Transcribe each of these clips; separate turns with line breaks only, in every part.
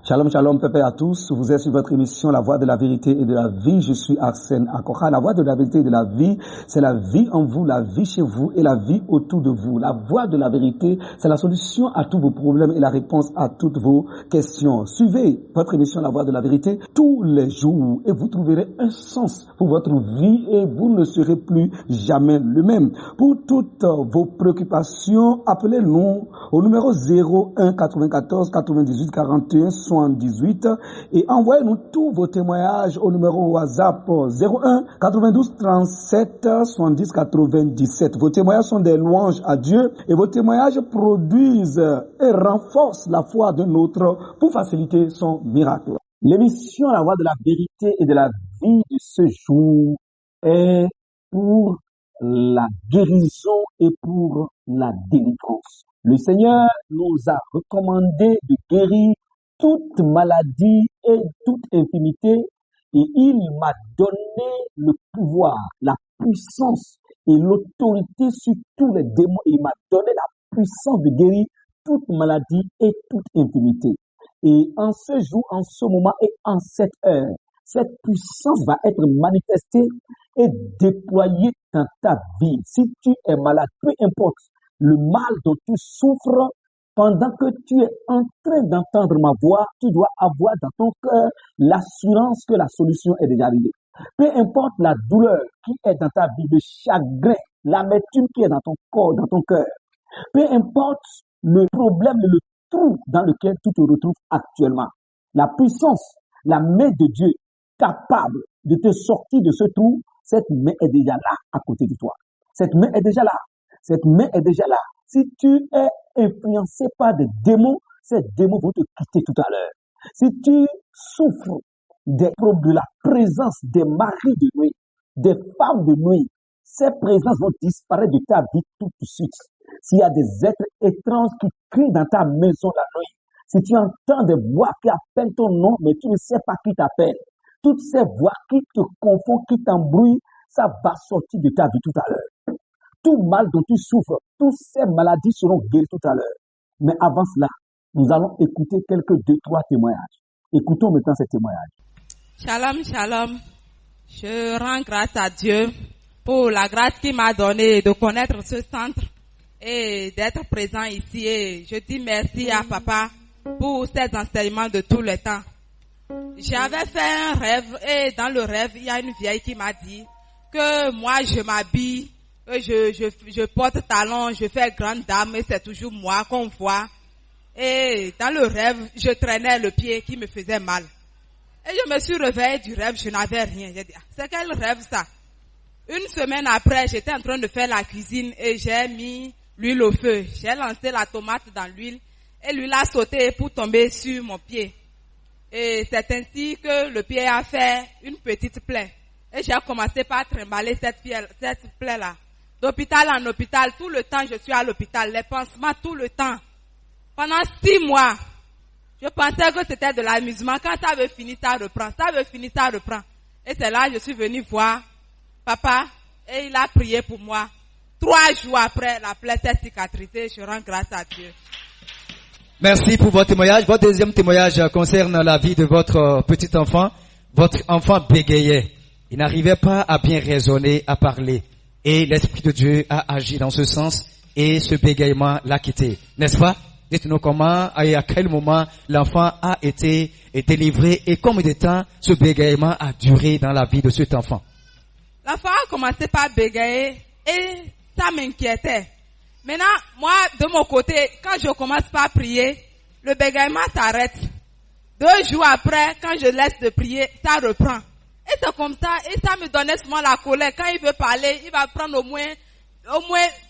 Shalom, shalom, pépé à tous. Vous êtes sur votre émission La Voix de la Vérité et de la Vie. Je suis Arsène Akocha. La Voix de la Vérité et de la Vie, c'est la vie en vous, la vie chez vous et la vie autour de vous. La Voix de la Vérité, c'est la solution à tous vos problèmes et la réponse à toutes vos questions. Suivez votre émission La Voix de la Vérité tous les jours et vous trouverez un sens pour votre vie et vous ne serez plus jamais le même. Pour toutes vos préoccupations, appelez-nous au numéro 01 94 98 41 78 et envoyez-nous tous vos témoignages au numéro WhatsApp 01 92 37 70 97. Vos témoignages sont des louanges à Dieu et vos témoignages produisent et renforcent la foi de l'autre pour faciliter son miracle. L'émission La Voix de la Vérité et de la Vie de ce jour est pour la guérison et pour la délivrance. Le Seigneur nous a recommandé de guérir toute maladie et toute infirmité et il m'a donné le pouvoir, la puissance et l'autorité sur tous les démons. Il m'a donné la puissance de guérir toute maladie et toute infirmité. Et en ce jour, en ce moment et en cette heure, cette puissance va être manifestée et déployée dans ta vie. Si tu es malade, peu importe le mal dont tu souffres, pendant que tu es en train d'entendre ma voix, tu dois avoir dans ton cœur l'assurance que la solution est déjà arrivée. Peu importe la douleur qui est dans ta vie, le chagrin, l'amertume qui est dans ton corps, dans ton cœur, peu importe le problème, le trou dans lequel tu te retrouves actuellement, la puissance, la main de Dieu capable de te sortir de ce trou, cette main est déjà là à côté de toi. Cette main est déjà là. Cette main est déjà là. Si tu es influencé par des démons, ces démons vont te quitter tout à l'heure. Si tu souffres de la présence des maris de nuit, des femmes de nuit, ces présences vont disparaître de ta vie tout de suite. S'il y a des êtres étranges qui crient dans ta maison la nuit, si tu entends des voix qui appellent ton nom, mais tu ne sais pas qui t'appelle, toutes ces voix qui te confondent, qui t'embrouillent, ça va sortir de ta vie tout à l'heure. Tout mal dont tu souffres, toutes ces maladies seront guéries tout à l'heure. Mais avant cela, nous allons écouter quelques 2-3 témoignages. Écoutons maintenant ces témoignages.
Shalom, shalom. Je rends grâce à Dieu pour la grâce qu'il m'a donnée de connaître ce centre et d'être présent ici. Et je dis merci à papa pour ses enseignements de tout le temps. J'avais fait un rêve et dans le rêve, il y a une vieille qui m'a dit que moi je m'habille, que je porte talons, je fais grande dame et c'est toujours moi qu'on voit. Et dans le rêve, je traînais le pied qui me faisait mal. Et je me suis réveillée du rêve, je n'avais rien. J'ai dit, c'est quel rêve ça? Une semaine après, j'étais en train de faire la cuisine et j'ai mis l'huile au feu. J'ai lancé la tomate dans l'huile et l'huile a sauté pour tomber sur mon pied. Et c'est ainsi que le pied a fait une petite plaie. Et j'ai commencé par trimballer cette plaie-là. D'hôpital en hôpital, tout le temps je suis à l'hôpital, les pansements tout le temps. Pendant 6 mois, je pensais que c'était de l'amusement. Quand ça veut finir, ça reprend. Ça veut finir, ça reprend. Et c'est là que je suis venue voir papa et il a prié pour moi. 3 jours après, la plaie s'est cicatrisée. Je rends grâce à Dieu.
Merci pour votre témoignage. Votre deuxième témoignage concerne la vie de votre petit enfant. Votre enfant bégayait. Il n'arrivait pas à bien raisonner, à parler. Et l'Esprit de Dieu a agi dans ce sens et ce bégaiement l'a quitté. N'est-ce pas? Dites-nous comment et à quel moment l'enfant a été délivré et combien de temps ce bégaiement a duré dans la vie de cet enfant.
L'enfant a commencé par bégayer et ça m'inquiétait. Maintenant, moi, de mon côté, quand je commence par prier, le bégaiement s'arrête. 2 jours après, quand je laisse de prier, ça reprend. Et c'est comme ça, et ça me donnait souvent la colère. Quand il veut parler, il va prendre au moins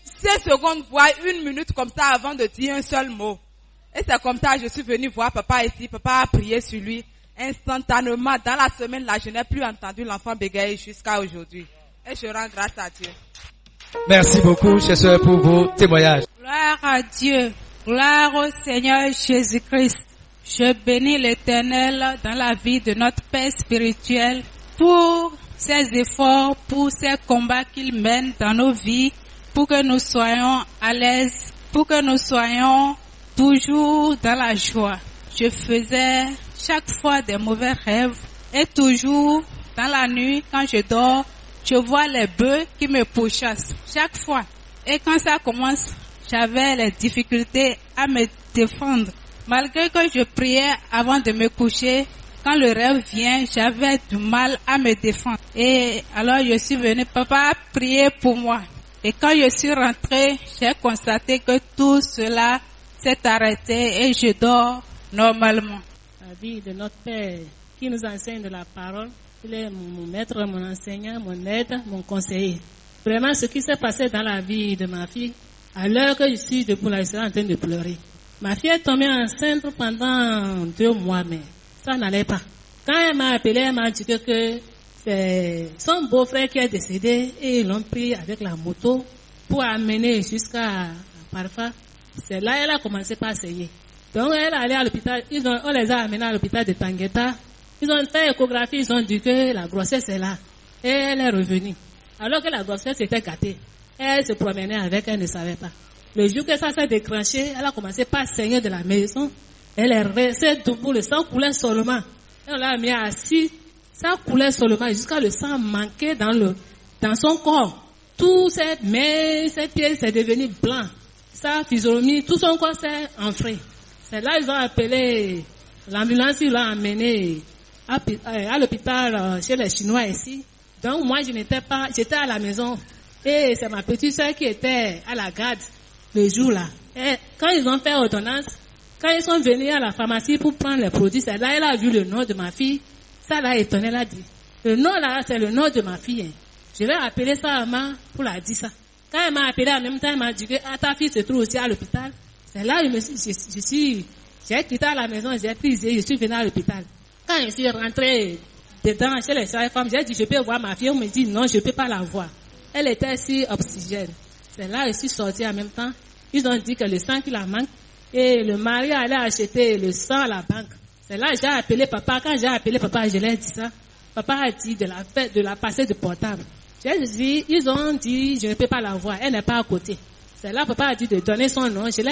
5 secondes, voire 1 minute comme ça avant de dire un seul mot. Et c'est comme ça, je suis venue voir papa ici. Papa a prié sur lui. Instantanément, dans la semaine là, je n'ai plus entendu l'enfant bégayer jusqu'à aujourd'hui. Et je rends grâce à Dieu.
Merci beaucoup, chers sœurs, pour vos témoignages.
Gloire à Dieu. Gloire au Seigneur Jésus-Christ. Je bénis l'Éternel dans la vie de notre Père spirituel pour ses efforts, pour ses combats qu'il mène dans nos vies, pour que nous soyons à l'aise, pour que nous soyons toujours dans la joie. Je faisais chaque fois des mauvais rêves. Et toujours, dans la nuit, quand je dors, je vois les bœufs qui me pourchassent. Chaque fois. Et quand ça commence, j'avais les difficultés à me défendre. Malgré que je priais avant de me coucher, quand le rêve vient, j'avais du mal à me défendre. Et alors je suis venue, papa a prié pour moi. Et quand je suis rentrée, j'ai constaté que tout cela s'est arrêté et je dors normalement.
La vie de notre Père qui nous enseigne de la parole, il est mon maître, mon enseignant, mon aide, mon conseiller. Vraiment, ce qui s'est passé dans la vie de ma fille, à l'heure que je suis debout là, je suis en train de pleurer. Ma fille est tombée enceinte pendant 2 mois, mais ça n'allait pas. Quand elle m'a appelé, elle m'a dit que c'est son beau-frère qui est décédé et ils l'ont pris avec la moto pour amener jusqu'à Parfa. C'est là qu'elle a commencé par saigner. Donc elle est allée à l'hôpital, on les a amenés à l'hôpital de Tangueta. Ils ont fait échographie, ils ont dit que la grossesse est là. Et elle est revenue. Alors que la grossesse était gâtée. Elle se promenait avec, elle ne savait pas. Le jour que ça s'est déclenché, elle a commencé par saigner de la maison. Elle est restée debout, le sang coulait seulement. Elle l'a mis assis, ça coulait seulement jusqu'à le sang manquait dans son corps. Tous ses mains, ses pieds, c'est devenu blanc. Sa physionomie, tout son corps s'est enflé. C'est là ils ont appelé l'ambulance, ils l'ont amené à l'hôpital chez les Chinois ici. Donc moi je n'étais pas, j'étais à la maison et c'est ma petite soeur qui était à la garde le jour là. Et quand ils ont fait ordonnance, quand ils sont venus à la pharmacie pour prendre les produits, c'est là elle a vu le nom de ma fille. Ça l'a étonné, elle a dit. Le nom là, c'est le nom de ma fille. Hein. Je vais appeler sa maman pour la dire ça. Quand elle m'a appelé en même temps, elle m'a dit que ta fille se trouve aussi à l'hôpital. C'est là où j'ai quitté la maison, j'ai prisé, je suis venue à l'hôpital. Quand je suis rentrée dedans chez les sages-femmes, j'ai dit je peux voir ma fille. On me dit non, je ne peux pas la voir. Elle était sur oxygène. C'est là que je suis sortie en même temps. Ils ont dit que le sang qui la manque et le mari allait acheter le sang à la banque. C'est là que j'ai appelé papa. Quand j'ai appelé papa, je lui ai dit ça. Papa a dit de la passer de portable. J'ai dit, ils ont dit, je ne peux pas la voir, elle n'est pas à côté. C'est là papa a dit de donner son nom. J'ai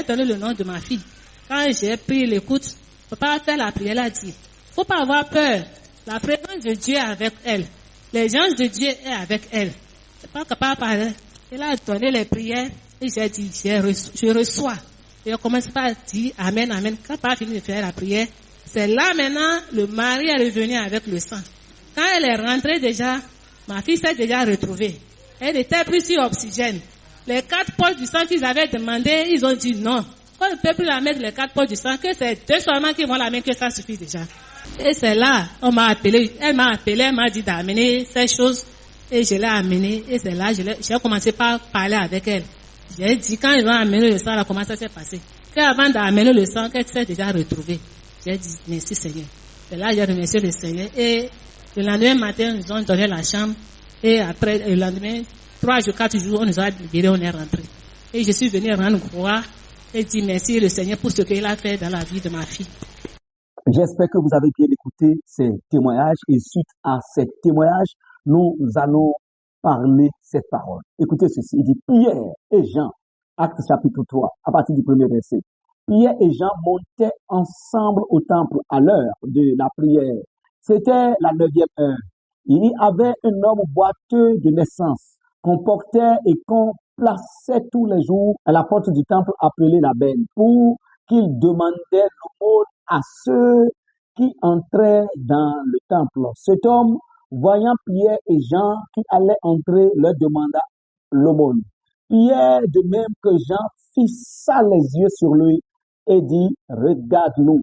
donné le nom de ma fille. Quand j'ai pris l'écoute, papa a fait la prière, il a dit, faut pas avoir peur. La présence de Dieu est avec elle. Les gens de Dieu est avec elle. C'est pas que papa parlait. Il a donné les prières et j'ai dit, je reçois. Et on commence par dire amen, amen. Quand papa a fini de faire la prière, c'est là maintenant, le mari est revenu avec le sang. Quand elle est rentrée déjà, ma fille s'est déjà retrouvée. Elle était prise sur oxygène. Les 4 poches du sang qu'ils avaient demandé, ils ont dit non. Quand ne peut plus la mettre les 4 poches du sang, que c'est 2 seulement qui vont la mettre, que ça suffit déjà. Et c'est là, elle m'a appelé, elle m'a dit d'amener ces choses. Et je l'ai amenée. Et c'est là, j'ai commencé par parler avec elle. J'ai dit, quand ils ont amené le sang, là, comment ça s'est passé? Qu'avant d'amener le sang, qu'elle s'est déjà retrouvée. J'ai dit, merci Seigneur. C'est là, j'ai remercié le Seigneur. Et le lendemain matin, ils nous ont donné la chambre. Et après, le lendemain, 3 jours, 4 jours, on nous a libérés, on est rentré. Et je suis venue rendre gloire et dire merci le Seigneur pour ce qu'il a fait dans la vie de ma fille.
J'espère que vous avez bien écouté ces témoignages et suite à ces témoignages, nous allons parler cette parole. Écoutez ceci, il dit Pierre et Jean, Actes chapitre 3, à partir du premier verset. Pierre et Jean montaient ensemble au temple à l'heure de la prière. C'était la 9e heure. Il y avait un homme boiteux de naissance qu'on portait et qu'on plaçait tous les jours à la porte du temple appelé la Benne pour qu'il demandait l'aumône à ceux qui entraient dans le temple. Cet homme, voyant Pierre et Jean qui allaient entrer, leur demanda l'aumône. Pierre, de même que Jean, fixa les yeux sur lui et dit, regarde-nous.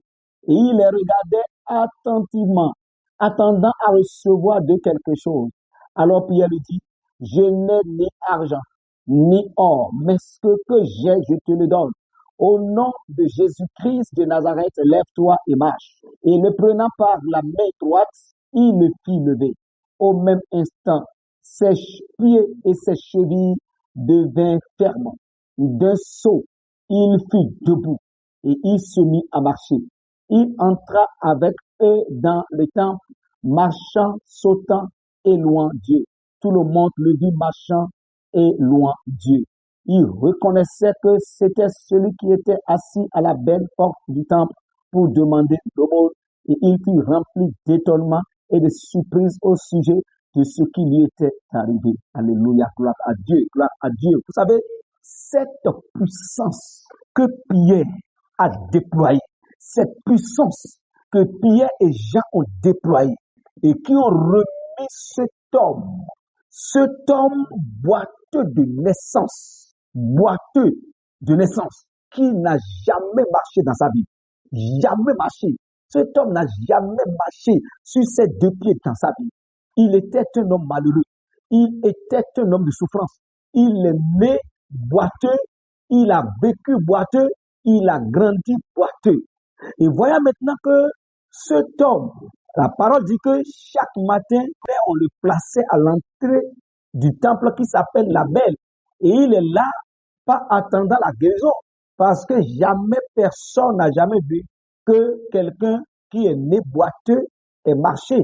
Et il les regardait attentivement, attendant à recevoir de quelque chose. Alors Pierre lui dit, je n'ai ni argent, ni or, mais ce que j'ai, je te le donne. Au nom de Jésus-Christ de Nazareth, lève-toi et marche. Et le prenant par la main droite, il le fit lever. Au même instant, ses pieds et ses chevilles devinrent fermes. D'un saut, il fut debout et il se mit à marcher. Il entra avec eux dans le temple, marchant, sautant et louant Dieu. Tout le monde le vit marchant et louant Dieu. Il reconnaissait que c'était celui qui était assis à la belle porte du temple pour demander l'aumône, et il fut rempli d'étonnement et de surprise au sujet de ce qui lui était arrivé. Alléluia, gloire à Dieu, gloire à Dieu. Vous savez, cette puissance que Pierre a déployée, cette puissance que Pierre et Jean ont déployée et qui ont remis cet homme boiteux de naissance, qui n'a jamais marché dans sa vie, jamais marché. Cet homme n'a jamais marché sur ses deux pieds dans sa vie. Il était un homme malheureux. Il était un homme de souffrance. Il est né boiteux. Il a vécu boiteux. Il a grandi boiteux. Et voyons maintenant que cet homme, la parole dit que chaque matin, on le plaçait à l'entrée du temple qui s'appelle la Belle. Et il est là, pas attendant la guérison. Parce que jamais personne n'a jamais vu que quelqu'un qui est né boiteux ait marché.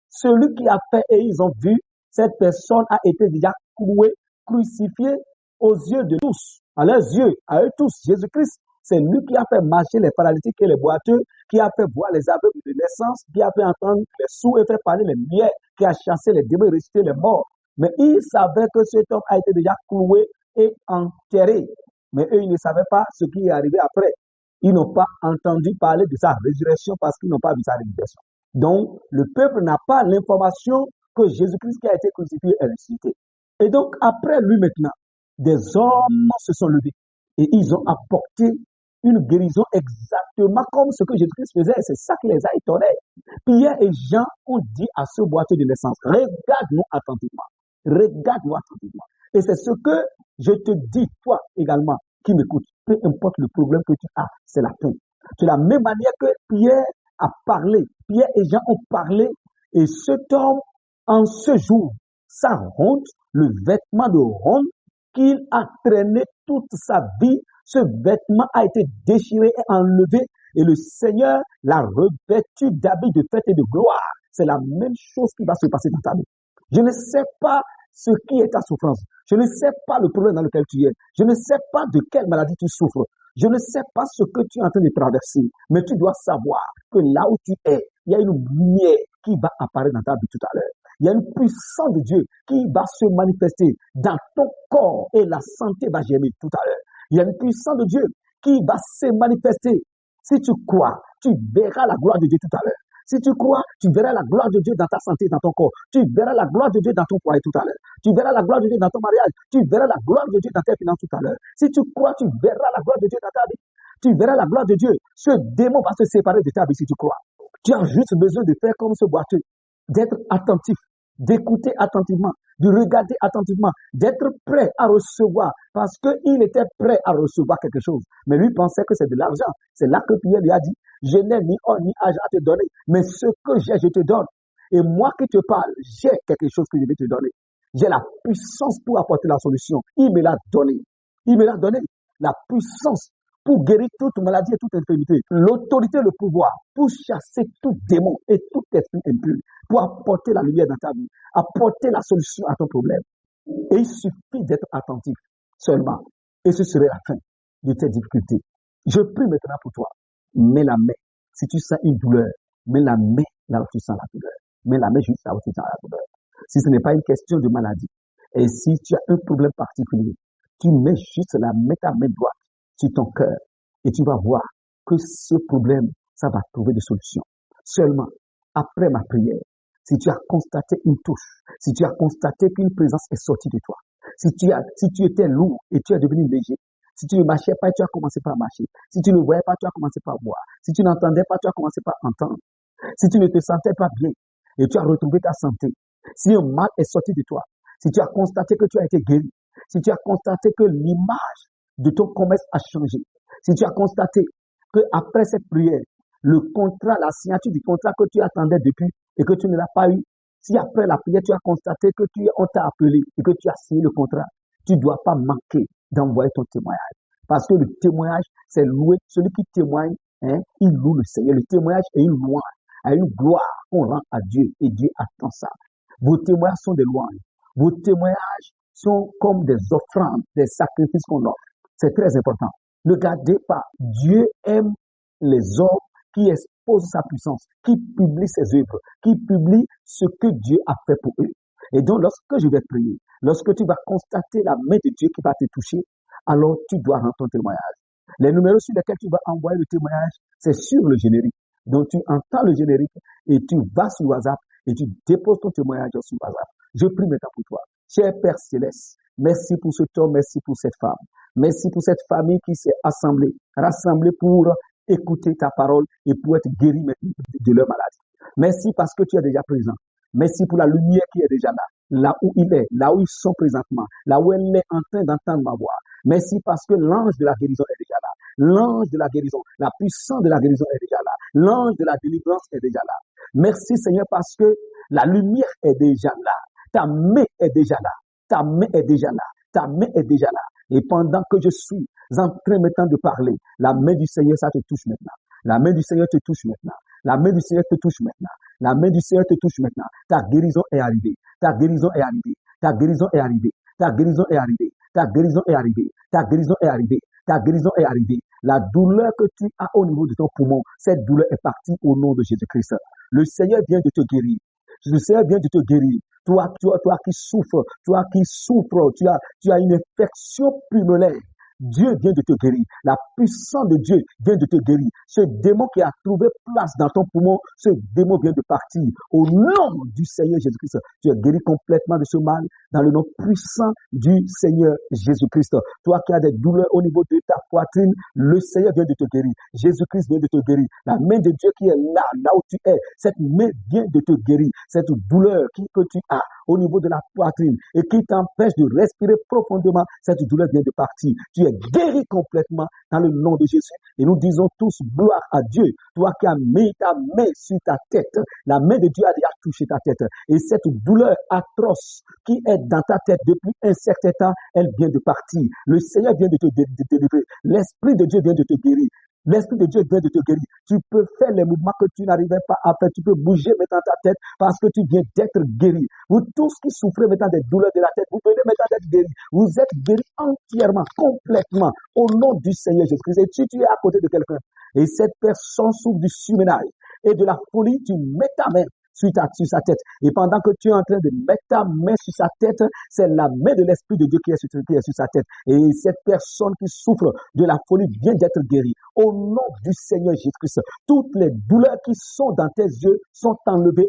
Celui qui a fait et ils ont vu, cette personne a été déjà clouée, crucifiée aux yeux de tous, à leurs yeux, à eux tous. Jésus-Christ, c'est lui qui a fait marcher les paralytiques et les boiteux, qui a fait voir les aveugles de naissance, qui a fait entendre les sourds et fait parler les muets, qui a chassé les démons et ressuscité les morts. Mais ils savaient que cet homme a été déjà cloué et enterré. Mais eux, ils ne savaient pas ce qui est arrivé après. Ils n'ont pas entendu parler de sa résurrection parce qu'ils n'ont pas vu sa résurrection. Donc, le peuple n'a pas l'information que Jésus-Christ qui a été crucifié est ressuscité. Et donc, après lui maintenant, des hommes se sont levés et ils ont apporté une guérison exactement comme ce que Jésus-Christ faisait. C'est ça qui les a étonnés. Pierre et Jean ont dit à ce boiteux de naissance, regarde-nous attentivement. Regarde-nous attentivement. Et c'est ce que je te dis, toi également, qui m'écoutes. Peu importe le problème que tu as, c'est la fin. De la même manière que Pierre a parlé, Pierre et Jean ont parlé, et cet homme, en ce jour, sa honte, le vêtement de honte qu'il a traîné toute sa vie, ce vêtement a été déchiré et enlevé, et le Seigneur l'a revêtu d'habits de fête et de gloire. C'est la même chose qui va se passer dans ta vie. Je ne sais pas ce qui est ta souffrance. Je ne sais pas le problème dans lequel tu es. Je ne sais pas de quelle maladie tu souffres. Je ne sais pas ce que tu es en train de traverser. Mais tu dois savoir que là où tu es, il y a une lumière qui va apparaître dans ta vie tout à l'heure. Il y a une puissance de Dieu qui va se manifester dans ton corps et la santé va germer tout à l'heure. Il y a une puissance de Dieu qui va se manifester. Si tu crois, tu verras la gloire de Dieu tout à l'heure. Si tu crois, tu verras la gloire de Dieu dans ta santé, dans ton corps. Tu verras la gloire de Dieu dans ton foyer tout à l'heure. Tu verras la gloire de Dieu dans ton mariage. Tu verras la gloire de Dieu dans tes finances tout à l'heure. Si tu crois, tu verras la gloire de Dieu dans ta vie. Tu verras la gloire de Dieu. Ce démon va se séparer de ta vie si tu crois. Tu as juste besoin de faire comme ce boiteux, d'être attentif, d'écouter attentivement, de regarder attentivement, d'être prêt à recevoir, parce qu'il était prêt à recevoir quelque chose. Mais lui pensait que c'est de l'argent. C'est là que Pierre lui a dit, je n'ai ni or ni argent à te donner, mais ce que j'ai, je te donne. Et moi qui te parle, j'ai quelque chose que je vais te donner. J'ai la puissance pour apporter la solution. Il me l'a donné. Il me l'a donné. La puissance pour guérir toute maladie et toute infirmité. L'autorité, le pouvoir pour chasser tout démon et tout esprit impur, pour apporter la lumière dans ta vie, apporter la solution à ton problème. Et il suffit d'être attentif seulement. Et ce serait la fin de tes difficultés. Je prie maintenant pour toi. Mets la main. Si tu sens une douleur, mets la main là où tu sens la douleur. Mets la main juste là où tu sens la douleur. Si ce n'est pas une question de maladie, et si tu as un problème particulier, tu mets juste ta main droite sur ton cœur et tu vas voir que ce problème, ça va trouver des solutions. Seulement, après ma prière, si tu as constaté une touche, si tu as constaté qu'une présence est sortie de toi, si tu étais lourd et tu es devenu léger, si tu ne marchais pas, tu as commencé par marcher. Si tu ne voyais pas, tu as commencé par voir. Si tu n'entendais pas, tu as commencé par entendre. Si tu ne te sentais pas bien et tu as retrouvé ta santé, si un mal est sorti de toi, si tu as constaté que tu as été guéri, si tu as constaté que l'image de ton commerce a changé, si tu as constaté que après cette prière, le contrat, la signature du contrat que tu attendais depuis et que tu ne l'as pas eu, si après la prière, tu as constaté que on t'a appelé et que tu as signé le contrat, tu ne dois pas manquer d'envoyer ton témoignage. Parce que le témoignage, c'est louer. Celui qui témoigne, il loue le Seigneur. Le témoignage est une louange, une gloire qu'on rend à Dieu. Et Dieu attend ça. Vos témoignages sont des louanges. Vos témoignages sont comme des offrandes, des sacrifices qu'on offre. C'est très important. Ne gardez pas. Dieu aime les hommes qui exposent sa puissance, qui publient ses œuvres, qui publient ce que Dieu a fait pour eux. Et donc, lorsque je vais prier, lorsque tu vas constater la main de Dieu qui va te toucher, alors tu dois rendre ton témoignage. Les numéros sur lesquels tu vas envoyer le témoignage, c'est sur le générique. Donc, tu entends le générique et tu vas sur WhatsApp et tu déposes ton témoignage sur WhatsApp. Je prie maintenant pour toi. Cher Père Céleste, merci pour cet homme, merci pour cette femme. Merci pour cette famille qui s'est rassemblée pour écouter ta parole et pour être guérie de leur maladie. Merci parce que tu es déjà présent. Merci pour la lumière qui est déjà là où il est, là où ils sont présentement, là où elle est en train d'entendre ma voix. Merci parce que l'ange de la guérison est déjà là. L'ange de la guérison, la puissance de la guérison est déjà là. L'ange de la délivrance est déjà là. Merci Seigneur parce que la lumière est déjà là. Ta main est déjà là. Ta main est déjà là. Ta main est déjà là. Et pendant que je suis en train maintenant de parler, la main du Seigneur, ça te touche maintenant. La main du Seigneur te touche maintenant. La main du Seigneur te touche maintenant. La main du Seigneur te touche maintenant. Ta guérison est arrivée. Ta guérison est arrivée. Ta guérison est arrivée. Ta guérison est arrivée. Ta guérison est arrivée. Ta guérison est arrivée. Ta guérison est arrivée. La douleur que tu as au niveau de ton poumon, cette douleur est partie au nom de Jésus-Christ. Le Seigneur vient de te guérir. Le Seigneur vient de te guérir. Toi qui souffres, tu as une infection pulmonaire. Dieu vient de te guérir. La puissance de Dieu vient de te guérir. Ce démon qui a trouvé place dans ton poumon, ce démon vient de partir. Au nom du Seigneur Jésus-Christ, tu es guéri complètement de ce mal dans le nom puissant du Seigneur Jésus-Christ. Toi qui as des douleurs au niveau de ta poitrine, le Seigneur vient de te guérir. Jésus-Christ vient de te guérir. La main de Dieu qui est là où tu es, cette main vient de te guérir. Cette douleur que tu as au niveau de la poitrine et qui t'empêche de respirer profondément, cette douleur vient de partir. Tu es guéri complètement dans le nom de Jésus. Et nous disons tous gloire à Dieu. Toi qui as mis ta main sur ta tête, la main de Dieu a déjà touché ta tête. Et cette douleur atroce qui est dans ta tête depuis un certain temps, elle vient de partir. Le Seigneur vient de te délivrer. L'Esprit de Dieu vient de te guérir. L'Esprit de Dieu vient de te guérir. Tu peux faire les mouvements que tu n'arrivais pas à faire. Tu peux bouger maintenant ta tête parce que tu viens d'être guéri. Vous tous qui souffrez maintenant des douleurs de la tête, vous venez maintenant d'être guéris. Vous êtes guéris entièrement, complètement, au nom du Seigneur Jésus-Christ. Et si tu es à côté de quelqu'un et cette personne souffre du surménage et de la folie, tu mets ta main sur sa tête. Et pendant que tu es en train de mettre ta main sur sa tête, c'est la main de l'Esprit de Dieu qui est sur sa tête. Et cette personne qui souffre de la folie vient d'être guérie. Au nom du Seigneur Jésus-Christ, toutes les douleurs qui sont dans tes yeux sont enlevées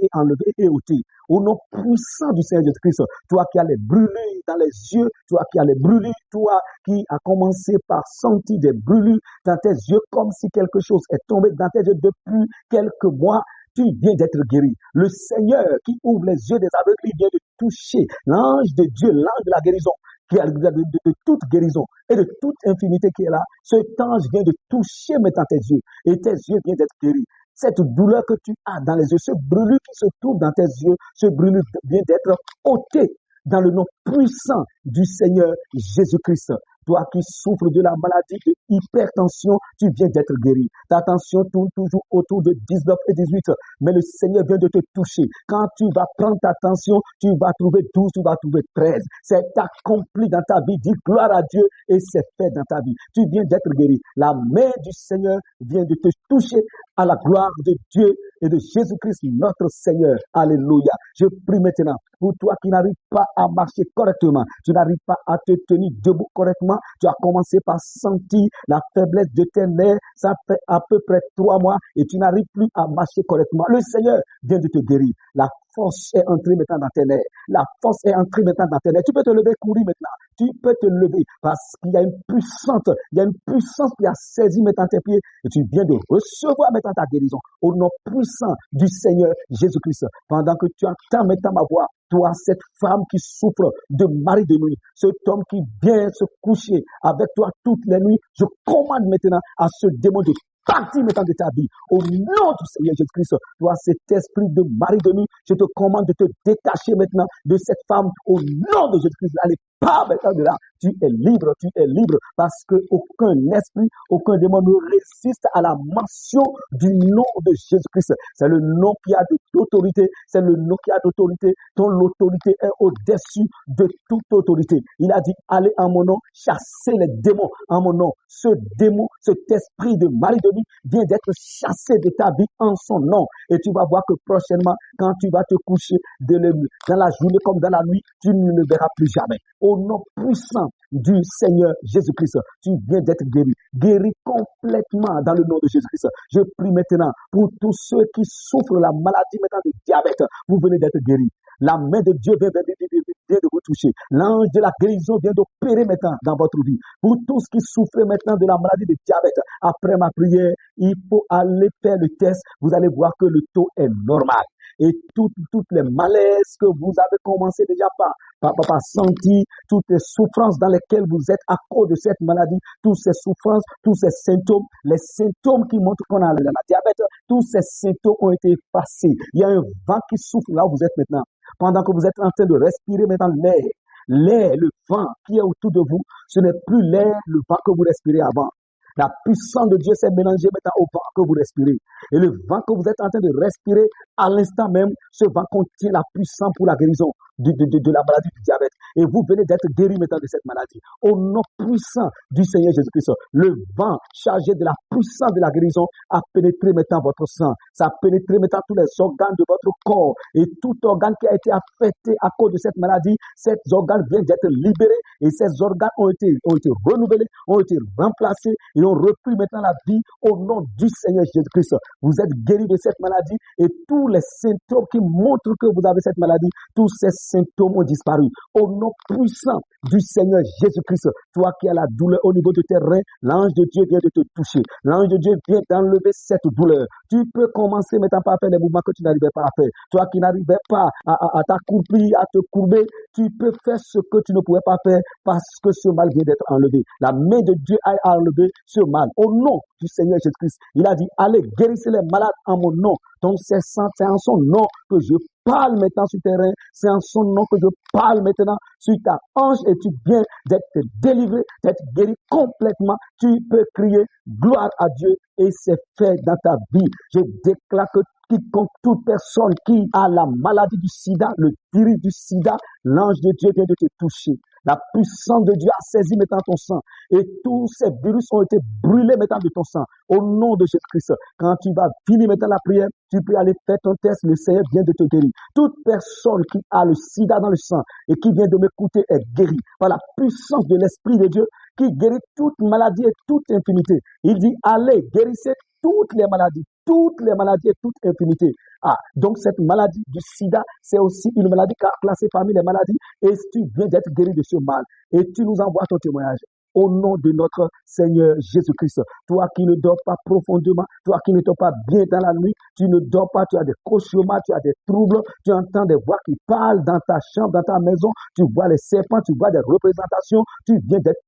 et ôtées. Au nom puissant du Seigneur Jésus-Christ, toi qui as les brûlures dans les yeux, toi qui as les brûlures, toi qui as commencé par sentir des brûlures dans tes yeux comme si quelque chose est tombé dans tes yeux depuis quelques mois, tu viens d'être guéri. Le Seigneur qui ouvre les yeux des aveugles, il vient de toucher l'ange de Dieu, l'ange de la guérison, qui a de toute guérison et de toute infinité qui est là. Cet ange vient de toucher maintenant tes yeux et tes yeux viennent d'être guéris. Cette douleur que tu as dans les yeux, ce brûlure qui se trouve dans tes yeux, ce brûlure vient d'être ôté dans le nom puissant du Seigneur Jésus-Christ. Toi qui souffres de la maladie de hypertension, tu viens d'être guéri. Ta tension tourne toujours autour de 19 et 18. Mais le Seigneur vient de te toucher. Quand tu vas prendre ta tension, tu vas trouver 12, tu vas trouver 13. C'est accompli dans ta vie. Dis gloire à Dieu et c'est fait dans ta vie. Tu viens d'être guéri. La main du Seigneur vient de te toucher à la gloire de Dieu et de Jésus-Christ, notre Seigneur. Alléluia. Je prie maintenant pour toi qui n'arrives pas à marcher correctement. Tu n'arrives pas à te tenir debout correctement. Tu as commencé par sentir la faiblesse de tes nerfs. Ça fait à peu près 3 mois et tu n'arrives plus à marcher correctement. Le Seigneur vient de te guérir. La force est entrée maintenant dans tes nerfs. La force est entrée maintenant dans tes nerfs. Tu peux te lever, courir maintenant. Tu peux te lever parce qu'il y a une puissance qui a saisi maintenant tes pieds et tu viens de recevoir maintenant ta guérison au nom puissant du Seigneur Jésus-Christ. Pendant que tu entends maintenant ma voix, toi, cette femme qui souffre de mari de nuit, cet homme qui vient se coucher avec toi toutes les nuits, je commande maintenant à ce démon de partir maintenant de ta vie. Au nom du Seigneur Jésus-Christ, toi, cet esprit de mari de nuit, je te commande de te détacher maintenant de cette femme. Au nom de Jésus-Christ, allez pars maintenant de là. Tu es libre parce que aucun esprit, aucun démon ne résiste à la mention du nom de Jésus-Christ. C'est le nom qui a d'autorité, c'est le nom qui a d'autorité, dont l'autorité est au-dessus de toute autorité. Il a dit, allez en mon nom, chassez les démons en mon nom. Ce démon, cet esprit de maladie vient d'être chassé de ta vie en son nom. Et tu vas voir que prochainement, quand tu vas te coucher dans la journée comme dans la nuit, tu ne le verras plus jamais. Au nom puissant du Seigneur Jésus-Christ, tu viens d'être guéri complètement dans le nom de Jésus-Christ. Je prie maintenant pour tous ceux qui souffrent la maladie maintenant de diabète, vous venez d'être guéris. La main de Dieu vient de vous toucher. L'ange de la guérison vient d'opérer maintenant dans votre vie. Pour tous qui souffrent maintenant de la maladie de diabète, après ma prière, il faut aller faire le test. Vous allez voir que le taux est normal. Et toutes les malaises que vous avez commencé déjà par sentir, toutes les souffrances dans lesquelles vous êtes à cause de cette maladie, toutes ces souffrances, tous ces symptômes, les symptômes qui montrent qu'on a la diabète, tous ces symptômes ont été effacés. Il y a un vent qui souffle là où vous êtes maintenant. Pendant que vous êtes en train de respirer maintenant l'air, le vent qui est autour de vous, ce n'est plus l'air, le vent que vous respirez avant. La puissance de Dieu s'est mélangée maintenant au vent que vous respirez. Et le vent que vous êtes en train de respirer, à l'instant même, ce vent contient la puissance pour la guérison de la maladie du diabète. Et vous venez d'être guéri maintenant de cette maladie. Au nom puissant du Seigneur Jésus-Christ, le vent chargé de la puissance de la guérison a pénétré maintenant votre sang. Ça a pénétré maintenant tous les organes de votre corps. Et tout organe qui a été affecté à cause de cette maladie, cet organe vient d'être libéré. Et ces organes ont été renouvelés, ont été remplacés. Et ont repris maintenant la vie au nom du Seigneur Jésus-Christ. Vous êtes guéris de cette maladie et tous les symptômes qui montrent que vous avez cette maladie, tous ces symptômes ont disparu. Au nom puissant du Seigneur Jésus-Christ, toi qui as la douleur au niveau de tes reins, l'ange de Dieu vient de te toucher. L'ange de Dieu vient d'enlever cette douleur. Tu peux commencer maintenant par faire les mouvements que tu n'arrivais pas à faire. Toi qui n'arrivais pas à t'accroupir, à te courber, tu peux faire ce que tu ne pouvais pas faire parce que ce mal vient d'être enlevé. La main de Dieu a enlevé ce mal. Au nom du Seigneur Jésus-Christ, il a dit, allez, guérissez les malades en mon nom. Donc c'est en son nom que je parle maintenant sur tes reins. C'est en son nom que je parle maintenant sur ta hanche et tu viens d'être délivré, d'être guéri complètement. Tu peux crier gloire à Dieu et c'est fait dans ta vie. Je déclare que quiconque, toute personne qui a la maladie du sida, le virus du sida, l'ange de Dieu vient de te toucher. La puissance de Dieu a saisi maintenant ton sang. Et tous ces virus ont été brûlés maintenant de ton sang. Au nom de Jésus-Christ, quand tu vas finir maintenant la prière, tu peux aller faire ton test. Le Seigneur vient de te guérir. Toute personne qui a le sida dans le sang et qui vient de m'écouter est guérie par la puissance de l'Esprit de Dieu qui guérit toute maladie et toute infirmité. Il dit, allez, guérissez toutes les maladies et toute infirmité. Donc cette maladie du sida, c'est aussi une maladie classée parmi les maladies et tu viens d'être guéri de ce mal. Et tu nous envoies ton témoignage. Au nom de notre Seigneur Jésus-Christ, toi qui ne dors pas profondément, toi qui ne dors pas bien dans la nuit, tu ne dors pas, tu as des cauchemars, tu as des troubles, tu entends des voix qui parlent dans ta chambre, dans ta maison, tu vois les serpents, tu vois des représentations, tu viens d'être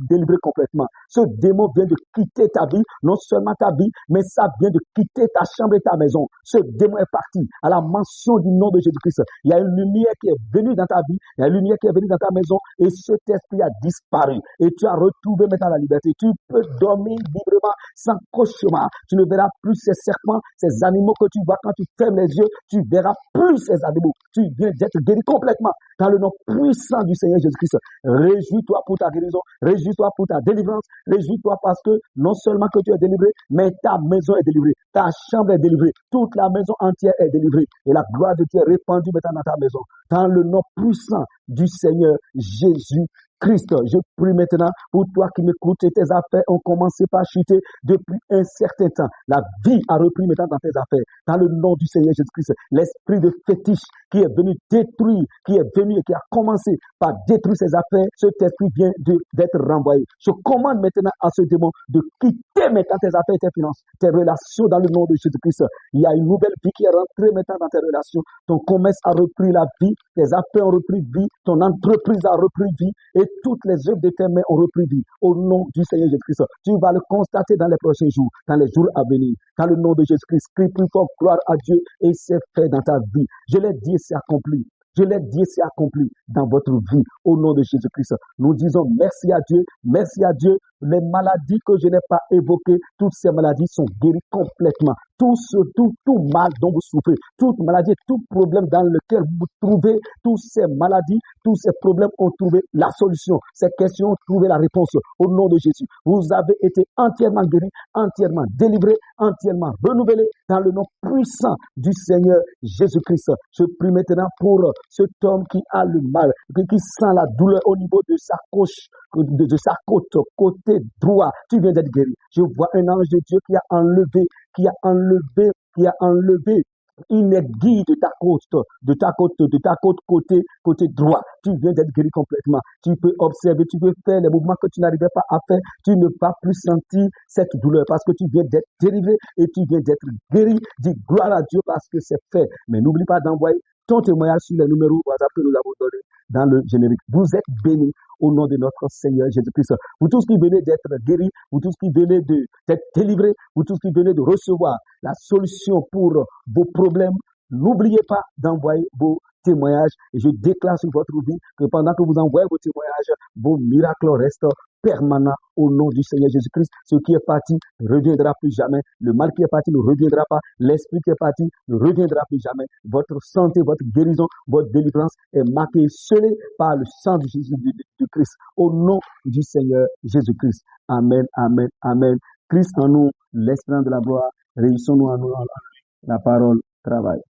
délivré complètement. Ce démon vient de quitter ta vie, non seulement ta vie, mais ça vient de quitter ta chambre et ta maison. Ce démon est parti à la mention du nom de Jésus-Christ. Il y a une lumière qui est venue dans ta vie, il y a une lumière qui est venue dans ta maison et cet esprit a disparu. Et tu as retrouvé maintenant la liberté. Tu peux dormir librement sans cauchemar. Tu ne verras plus ces serpents, ces animaux que tu vois quand tu fermes les yeux. Tu verras plus ces animaux. Tu viens d'être guéri complètement dans le nom puissant du Seigneur Jésus-Christ. Réjouis-toi pour ta guérison. Réjouis-toi pour ta délivrance. Réjouis-toi parce que non seulement que tu es délivré, mais ta maison est délivrée. Ta chambre est délivrée. Toute la maison entière est délivrée. Et la gloire de Dieu est répandue maintenant dans ta maison. Dans le nom puissant du Seigneur Jésus Christ, je prie maintenant pour toi qui m'écoutes et tes affaires ont commencé par chuter depuis un certain temps. La vie a repris maintenant dans tes affaires. Dans le nom du Seigneur Jésus-Christ, l'esprit de fétiche qui est venu détruire, qui est venu et qui a commencé par détruire ses affaires, cet esprit vient d'être renvoyé. Je commande maintenant à ce démon de quitter maintenant tes affaires et tes finances, tes relations dans le nom de Jésus-Christ. Il y a une nouvelle vie qui est rentrée maintenant dans tes relations. Ton commerce a repris la vie, tes affaires ont repris vie, ton entreprise a repris vie et toutes les œuvres de tes mains ont repris vie. Au nom du Seigneur Jésus-Christ, tu vas le constater dans les prochains jours, dans les jours à venir. Dans le nom de Jésus-Christ, crie plus fort, gloire à Dieu et c'est fait dans ta vie. Je l'ai dit, c'est accompli. Je l'ai dit, c'est accompli dans votre vie. Au nom de Jésus-Christ, nous disons merci à Dieu, merci à Dieu. Les maladies que je n'ai pas évoquées, toutes ces maladies sont guéries complètement. Tout mal dont vous souffrez, toute maladie, tout problème dans lequel vous vous trouvez, toutes ces maladies, tous ces problèmes ont trouvé la solution. Ces questions ont trouvé la réponse au nom de Jésus. Vous avez été entièrement guéris, entièrement délivrés, entièrement renouvelés dans le nom puissant du Seigneur Jésus-Christ. Je prie maintenant pour cet homme qui a le mal, qui sent la douleur au niveau de sa couche, de sa côte, côté droit. Tu viens d'être guéri. Je vois un ange de Dieu qui a enlevé une aiguille de ta côte côté droit. Tu viens d'être guéri complètement. Tu peux observer, tu peux faire les mouvements que tu n'arrivais pas à faire. Tu ne vas plus sentir cette douleur parce que tu viens d'être délivré et tu viens d'être guéri. Dis gloire à Dieu parce que c'est fait. Mais n'oublie pas d'envoyer ton témoignage sur les numéros WhatsApp que nous avons donnés dans le générique. Vous êtes bénis au nom de notre Seigneur Jésus-Christ. Vous tous qui venez d'être guéris, vous tous qui venez d'être délivrés, vous tous qui venez de recevoir la solution pour vos problèmes, n'oubliez pas d'envoyer vos témoignages. Et je déclare sur votre vie que pendant que vous envoyez vos témoignages, vos miracles restent permanents au nom du Seigneur Jésus-Christ. Ce qui est parti ne reviendra plus jamais. Le mal qui est parti ne reviendra pas. L'esprit qui est parti ne reviendra plus jamais. Votre santé, votre guérison, votre délivrance est marquée, scellée par le sang du Christ. Au nom du Seigneur Jésus-Christ. Amen, amen, amen. Christ en nous, l'esprit de la gloire. Réussissons-nous en nous. La parole travaille.